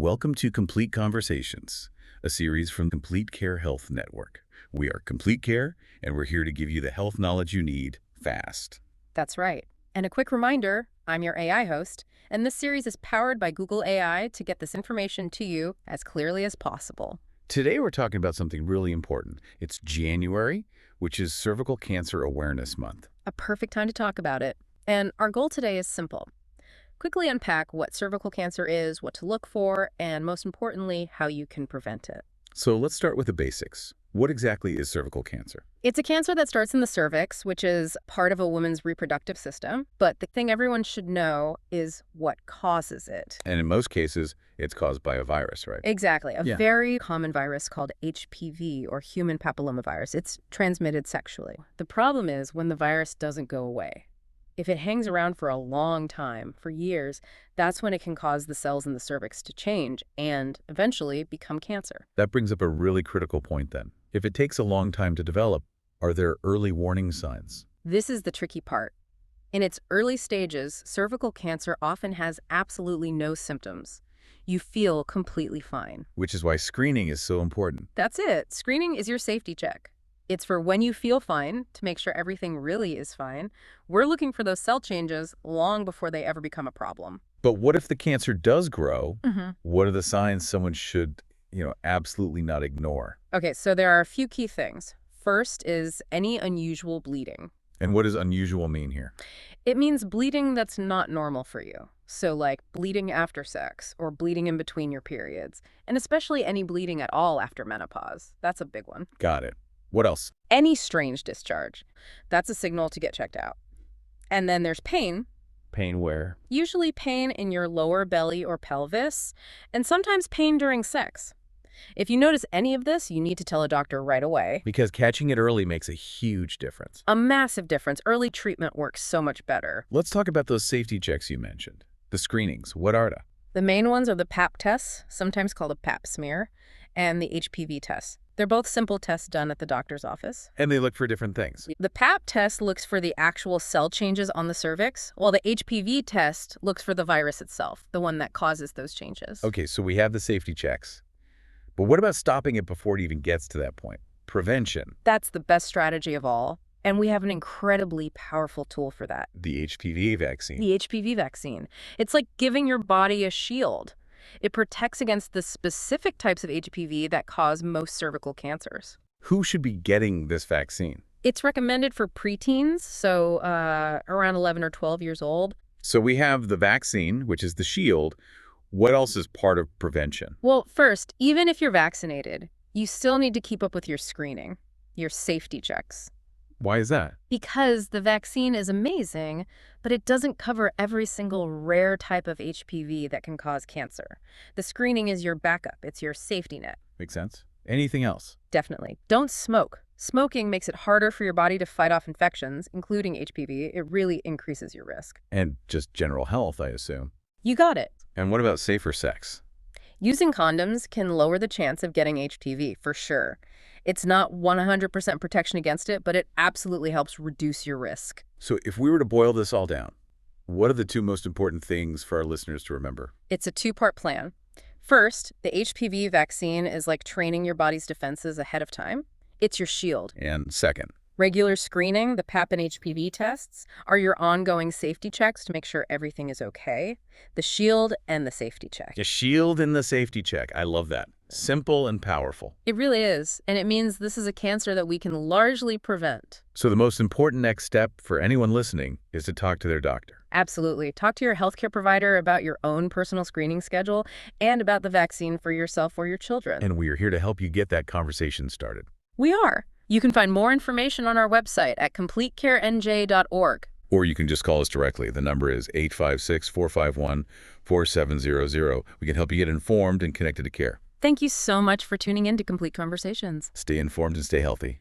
Welcome to Complete Conversations, a series from Complete Care Health Network. We are Complete Care, and we're here to give you the health knowledge you need fast. That's right. And a quick reminder, I'm your AI host, and this series is powered by Google AI to get this information to you as clearly as possible. Today we're talking about something really important. It's January, which is Cervical Cancer Awareness Month. A perfect time to talk about it. And our goal today is simple. Quickly unpack what cervical cancer is, what to look for, and most importantly, how you can prevent it. So let's start with the basics. What exactly is cervical cancer? It's a cancer that starts in the cervix, which is part of a woman's reproductive system. But the thing everyone should know is what causes it. And in most cases, it's caused by a virus, right? Exactly. A very common virus called HPV, or human papillomavirus. It's transmitted sexually. The problem is when the virus doesn't go away. If it hangs around for a long time, for years, that's when it can cause the cells in the cervix to change and eventually become cancer. That brings up a really critical point then. If it takes a long time to develop, are there early warning signs? This is the tricky part. In its early stages, cervical cancer often has absolutely no symptoms. You feel completely fine. Which is why screening is so important. That's it. Screening is your safety check. It's for when you feel fine, to make sure everything really is fine. We're looking for those cell changes long before they ever become a problem. But what if the cancer does grow? What are the signs someone should, absolutely not ignore? Okay, so there are a few key things. First is any unusual bleeding. And what does unusual mean here? It means bleeding that's not normal for you. So like bleeding after sex or bleeding in between your periods, and especially any bleeding at all after menopause. That's a big one. Got it. What else? Any strange discharge. That's a signal to get checked out. And then there's pain. Pain where? Usually pain in your lower belly or pelvis, and sometimes pain during sex. If you notice any of this, you need to tell a doctor right away. Because catching it early makes a huge difference. A massive difference. Early treatment works so much better. Let's talk about those safety checks you mentioned. The screenings. What are they? The main ones are the Pap tests, sometimes called a Pap smear, and the HPV tests. They're both simple tests done at the doctor's office. And they look for different things. The Pap test looks for the actual cell changes on the cervix, while the HPV test looks for the virus itself, the one that causes those changes. Okay, so we have the safety checks. But what about stopping it before it even gets to that point? Prevention. That's the best strategy of all, and we have an incredibly powerful tool for that. The HPV vaccine. The HPV vaccine. It's like giving your body a shield. It protects against the specific types of HPV that cause most cervical cancers. Who should be getting this vaccine? It's recommended for preteens, so around 11 or 12 years old. So we have the vaccine, which is the shield. What else is part of prevention? Well, first, even if you're vaccinated, you still need to keep up with your screening, your safety checks. Why is that? Because the vaccine is amazing, but it doesn't cover every single rare type of HPV that can cause cancer. The screening is your backup. It's your safety net. Makes sense. Anything else? Definitely. Don't smoke. Smoking makes it harder for your body to fight off infections, including HPV. It really increases your risk. And just general health, I assume. You got it. And what about safer sex? Using condoms can lower the chance of getting HPV, for sure. It's not 100% protection against it, but it absolutely helps reduce your risk. So if we were to boil this all down, what are the two most important things for our listeners to remember? It's a two-part plan. First, the HPV vaccine is like training your body's defenses ahead of time. It's your shield. And second? Regular screening, the Pap and HPV tests, are your ongoing safety checks to make sure everything is okay. The shield and the safety check. The shield and the safety check. I love that. Simple and powerful. It really is, and it means this is a cancer that we can largely prevent. So the most important next step for anyone listening is to talk to their doctor. Absolutely. Talk to your healthcare provider about your own personal screening schedule and about the vaccine for yourself or your children. And we are here to help you get that conversation started. We are. You can find more information on our website at CompleteCareNJ.org. Or you can just call us directly. The number is 856-451-4700. We can help you get informed and connected to care. Thank you so much for tuning in to Complete Conversations. Stay informed and stay healthy.